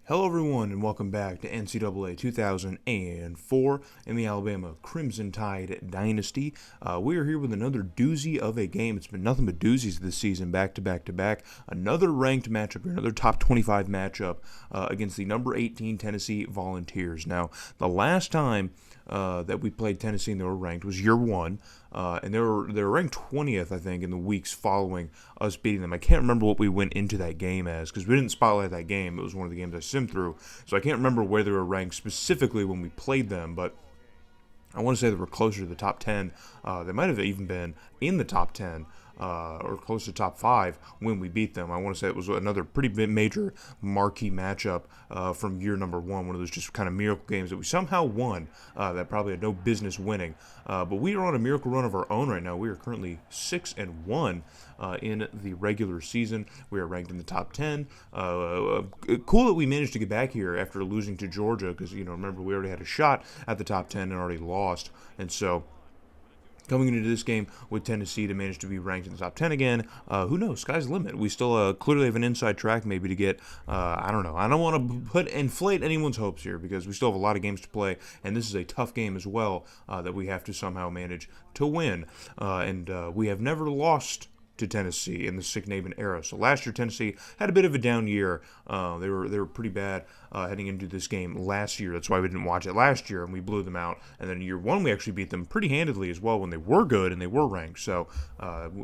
Hello, everyone, and welcome back to NCAA 2004 in the Alabama Crimson Tide Dynasty. We are here with another doozy of a game. It's been nothing but doozies this season, back to back to back. Another ranked matchup here, another top 25 matchup against the number 18 Tennessee Volunteers. Now, the last time that we played Tennessee and they were ranked was year one. And they were ranked 20th, I think, in the weeks following us beating them. I can't remember what we went into that game as, because we didn't spotlight that game. It was one of the games I simmed through, so I can't remember where they were ranked specifically when we played them, but I want to say they were closer to the top 10. They might have even been in the top 10. Or close to top 5 when we beat them. I want to say it was another pretty major marquee matchup from year number one of those just kind of miracle games that we somehow won that probably had no business winning. But we are on a miracle run of our own right now. We are currently 6-1 in the regular season. We are ranked in the top 10. Cool that we managed to get back here after losing to Georgia because, remember, we already had a shot at the top 10 and already lost. And so coming into this game with Tennessee to manage to be ranked in the top 10 again, who knows? Sky's the limit. We still clearly have an inside track maybe to get, I don't know. I don't want to inflate anyone's hopes here because we still have a lot of games to play, and this is a tough game as well that we have to somehow manage to win. And we have never lost to Tennessee in the Saban era. So last year Tennessee had a bit of a down year. They were pretty bad heading into this game last year. That's why we didn't watch it last year, and we blew them out. And then year one we actually beat them pretty handedly as well when they were good and they were ranked. So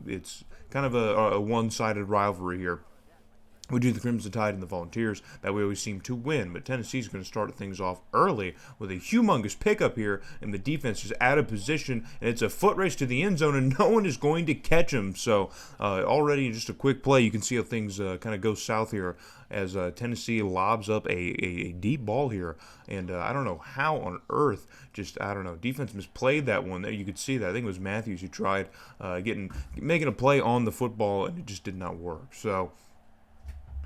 it's kind of a one-sided rivalry here. We do the Crimson Tide and the Volunteers. That we always seem to win. But Tennessee's going to start things off early with a humongous pickup here. And the defense is out of position. And it's a foot race to the end zone. And no one is going to catch them. So already just a quick play. You can see how things kind of go south here as Tennessee lobs up a deep ball here. And I don't know how on earth, defense misplayed that one. You could see that. I think it was Matthews who tried making a play on the football. And it just did not work. So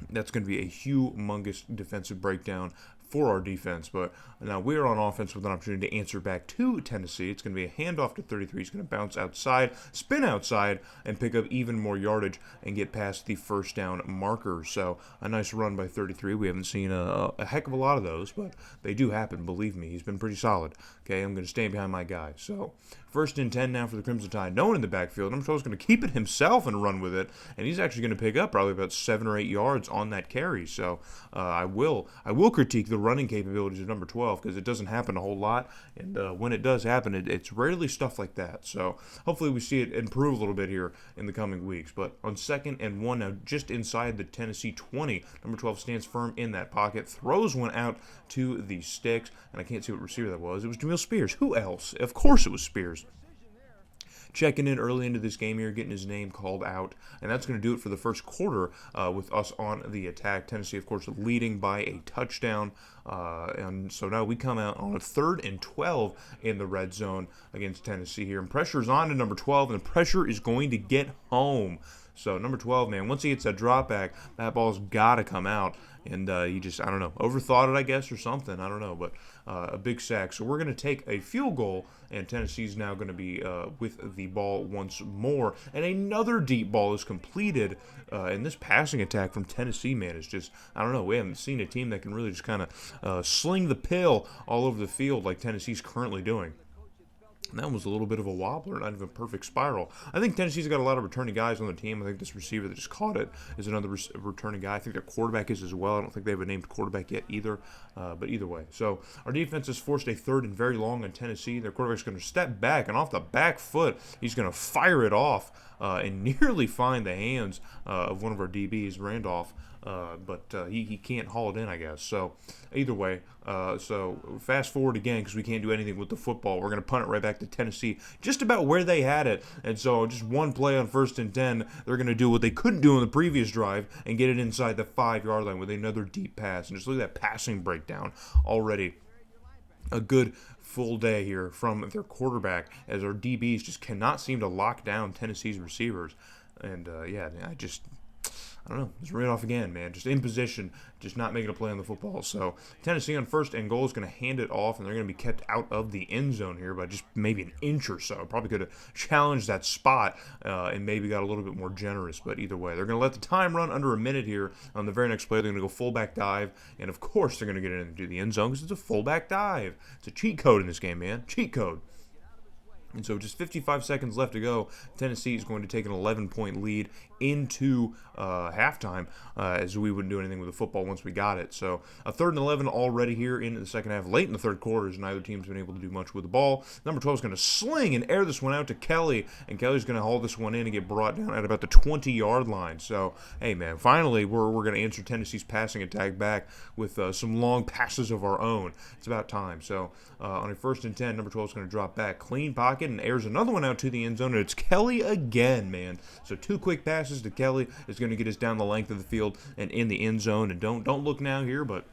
that's going to be a humongous defensive breakdown for our defense. But now we're on offense with an opportunity to answer back to Tennessee. It's going to be a handoff to 33. He's going to bounce outside, spin outside, and pick up even more yardage and get past the first down marker. So a nice run by 33. We haven't seen a heck of a lot of those, but they do happen. Believe me, he's been pretty solid. Okay, I'm going to stand behind my guy. So 1st and 10 now for the Crimson Tide. No one in the backfield. Number 12 is going to keep it himself and run with it, and he's actually going to pick up probably about 7 or 8 yards on that carry. So I will critique the running capabilities of number 12 because it doesn't happen a whole lot, and when it does happen, it's rarely stuff like that. So hopefully we see it improve a little bit here in the coming weeks. But on 2nd and 1 now, just inside the Tennessee 20, number 12 stands firm in that pocket, throws one out to the sticks, and I can't see what receiver that was. It was Jamil Spears. Who else? Of course it was Spears. Checking in early into this game here, getting his name called out. And that's going to do it for the first quarter with us on the attack. Tennessee, of course, leading by a touchdown. And so now we come out on a 3rd and 12 in the red zone against Tennessee here. And pressure's on to number 12, and the pressure is going to get home. So number 12, man, once he hits that drop back, that ball's got to come out. And he just, overthought it, I guess, or something. I don't know, but a big sack. So we're going to take a field goal, and Tennessee's now going to be with the ball once more. And another deep ball is completed. And this passing attack from Tennessee, man, is just, we haven't seen a team that can really just kind of sling the pill all over the field like Tennessee's currently doing. And that was a little bit of a wobbler, not even a perfect spiral. I think Tennessee's got a lot of returning guys on the team. I think this receiver that just caught it is another returning guy. I think their quarterback is as well. I don't think they have a named quarterback yet either, but either way. So our defense has forced a 3rd and very long on Tennessee. Their quarterback's going to step back, and off the back foot, he's going to fire it off and nearly find the hands of one of our DBs, Randolph. But he can't haul it in, I guess. So either way, so fast forward again because we can't do anything with the football. We're going to punt it right back to Tennessee, just about where they had it. And so just one play on 1st and 10, they're going to do what they couldn't do in the previous drive and get it inside the 5-yard line with another deep pass. And just look at that passing breakdown already. A good full day here from their quarterback as our DBs just cannot seem to lock down Tennessee's receivers. And I don't know, just ran off again, man. Just in position, just not making a play on the football. So Tennessee on first and goal is going to hand it off, and they're going to be kept out of the end zone here by just maybe an inch or so. Probably could have challenged that spot and maybe got a little bit more generous. But either way, they're going to let the time run under a minute here. On the very next play, they're going to go fullback dive, and of course they're going to get into the end zone because it's a fullback dive. It's a cheat code in this game, man. Cheat code. And so just 55 seconds left to go. Tennessee is going to take an 11-point lead into halftime as we wouldn't do anything with the football once we got it. So a 3rd and 11 already here in the second half. Late in the third quarter as neither team's been able to do much with the ball. Number 12 is going to sling and air this one out to Kelly, and Kelly's going to haul this one in and get brought down at about the 20-yard line. So, hey, man, finally we're going to answer Tennessee's passing attack back with some long passes of our own. It's about time. So on a 1st and 10, number 12 is going to drop back. Clean pocket and airs another one out to the end zone, and it's Kelly again, man. So 2 quick passes to Kelly is going to get us down the length of the field and in the end zone. And don't look now here, but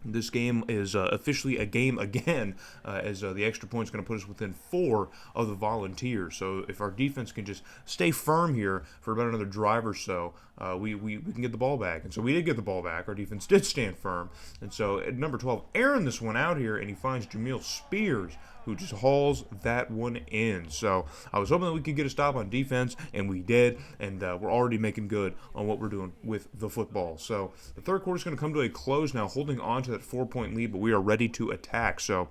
this game is officially a game again, as the extra point is going to put us within 4 of the Volunteers. So if our defense can just stay firm here for about another drive or so, we can get the ball back. And so we did get the ball back. Our defense did stand firm. And so at number 12, airing this one out here, and he finds Jamil Spears, who just hauls that one in. So I was hoping that we could get a stop on defense, and we did, and we're already making good on what we're doing with the football. So the third quarter is going to come to a close now, holding on to that 4-point lead, but we are ready to attack. So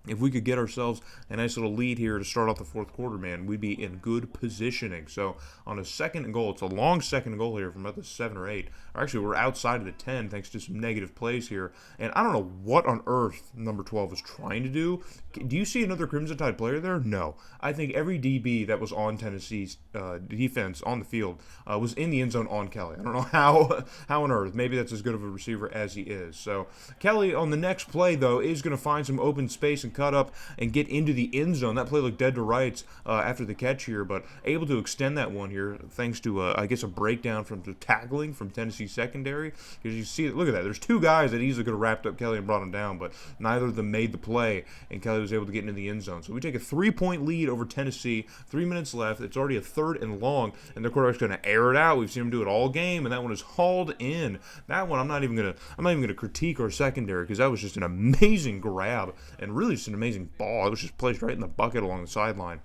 if we could get ourselves a nice little lead here to start off the fourth quarter, man, we'd be in good positioning. So on a 2nd and goal, it's a long 2nd and goal here from about the 7 or 8. Or actually, we're outside of the 10 thanks to some negative plays here. And I don't know what on earth number 12 is trying to do. Do you see another Crimson Tide player there? No. I think every DB that was on Tennessee's defense on the field was in the end zone on Kelly. I don't know how on earth. Maybe that's as good of a receiver as he is. So Kelly on the next play, though, is going to find some open space and cut up and get into the end zone. That play looked dead to rights after the catch here, but able to extend that one here thanks to, I guess, a breakdown from the tackling from Tennessee secondary. Because you see, look at that. There's 2 guys that easily could have wrapped up Kelly and brought him down, but neither of them made the play, and Kelly was able to get into the end zone. So we take a 3-point lead over Tennessee. 3 minutes left. It's already a 3rd and long, and the quarterback's going to air it out. We've seen him do it all game, and that one is hauled in. That one I'm not even gonna critique our secondary, because that was just an amazing grab and really just an amazing ball. It was just placed right in the bucket along the sideline.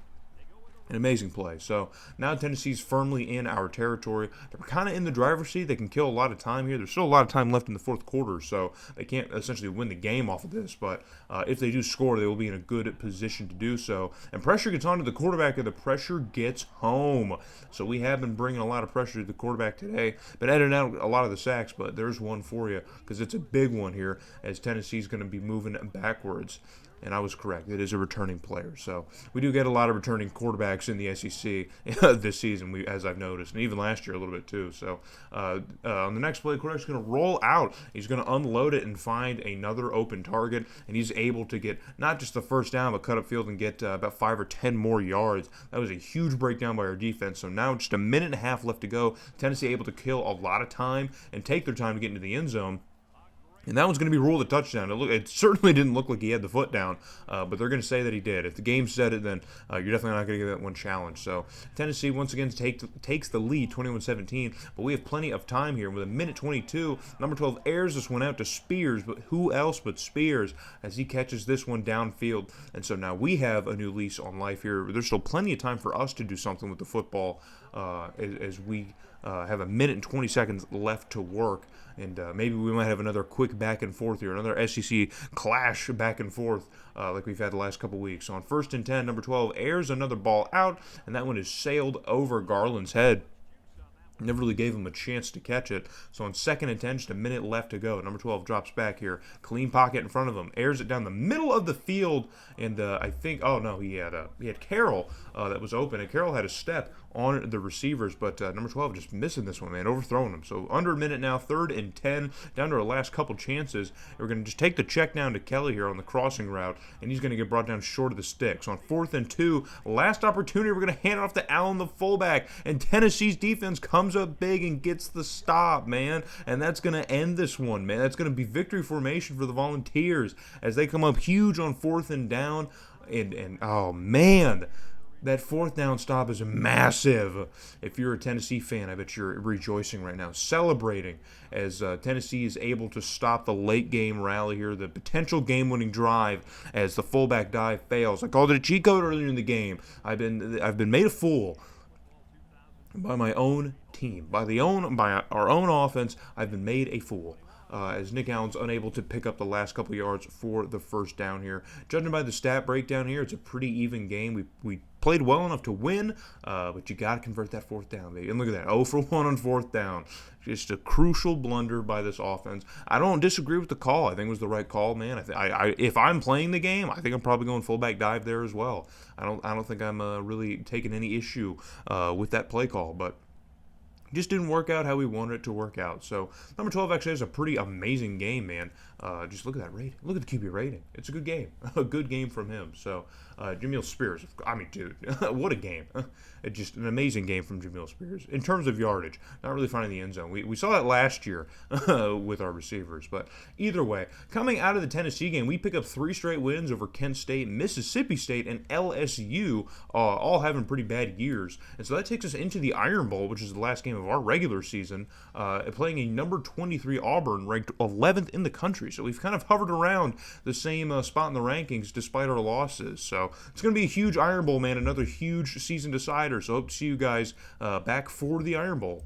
An amazing play. So now Tennessee's firmly in our territory. They're kind of in the driver's seat. They can kill a lot of time here. There's still a lot of time left in the fourth quarter, so they can't essentially win the game off of this. But if they do score, they will be in a good position to do so. And pressure gets onto the quarterback, and the pressure gets home. So we have been bringing a lot of pressure to the quarterback today. Been editing out a lot of the sacks, but there's one for you because it's a big one here as Tennessee's going to be moving backwards. And I was correct. It is a returning player. So we do get a lot of returning quarterbacks in the SEC this season, as I've noticed, and even last year a little bit too. So on the next play, the quarterback's going to roll out. He's going to unload it and find another open target, and he's able to get not just the first down, but cut up field and get about 5 or 10 more yards. That was a huge breakdown by our defense. So now just a minute and a half left to go. Tennessee able to kill a lot of time and take their time to get into the end zone. And that one's going to be ruled a touchdown. It certainly didn't look like he had the foot down, but they're going to say that he did. If the game said it, then you're definitely not going to get that one challenged. So Tennessee, once again, takes the lead, 21-17, but we have plenty of time here. With a minute 22, number 12 airs this one out to Spears, but who else but Spears as he catches this one downfield. And so now we have a new lease on life here. There's still plenty of time for us to do something with the football as we have a minute and 20 seconds left to work. And maybe we might have another quick back and forth here, another SEC clash back and forth like we've had the last couple weeks. So on 1st and 10, number 12 airs another ball out, and that one is sailed over Garland's head. Never really gave him a chance to catch it. So on 2nd and 10, just a minute left to go. Number 12 drops back here. Clean pocket in front of him. Airs it down the middle of the field. And I think, oh no, he had Carroll that was open. And Carroll had a step on the receivers. But number 12 just missing this one, man. Overthrowing him. So under a minute now. 3rd and 10. Down to our last couple chances. We're going to just take the check down to Kelly here on the crossing route. And he's going to get brought down short of the stick. So on 4th and 2, last opportunity. We're going to hand it off to Allen, the fullback. And Tennessee's defense comes up big and gets the stop, man. And that's going to end this one, man. That's going to be victory formation for the Volunteers as they come up huge on 4th and down. And oh, man. That fourth down stop is massive. If you're a Tennessee fan, I bet you're rejoicing right now, celebrating as Tennessee is able to stop the late game rally here, the potential game-winning drive as the fullback dive fails. I called it a cheat code earlier in the game. I've been made a fool by my own team, by our own offense. I've been made a fool. As Nick Allen's unable to pick up the last couple yards for the first down here. Judging by the stat breakdown here, it's a pretty even game. We played well enough to win, but you got to convert that fourth down, baby. And look at that, 0 for 1 on fourth down. Just a crucial blunder by this offense. I don't disagree with the call. I think it was the right call, man. If I'm playing the game, I think I'm probably going fullback dive there as well. I don't think I'm really taking any issue with that play call, but just didn't work out how we wanted it to work out. So number 12 actually has a pretty amazing game, man. Just look at that rating. Look at the QB rating. It's a good game. A good game from him. So Jamil Spears, I mean, dude, what a game. Just an amazing game from Jamil Spears. In terms of yardage, not really finding the end zone. We saw that last year with our receivers. But either way, coming out of the Tennessee game, we pick up 3 straight wins over Kent State, Mississippi State, and LSU, all having pretty bad years. And so that takes us into the Iron Bowl, which is the last game of our regular season, playing a number 23 Auburn, ranked 11th in the country. So we've kind of hovered around the same spot in the rankings despite our losses. So it's going to be a huge Iron Bowl, man, another huge season decider. So hope to see you guys back for the Iron Bowl.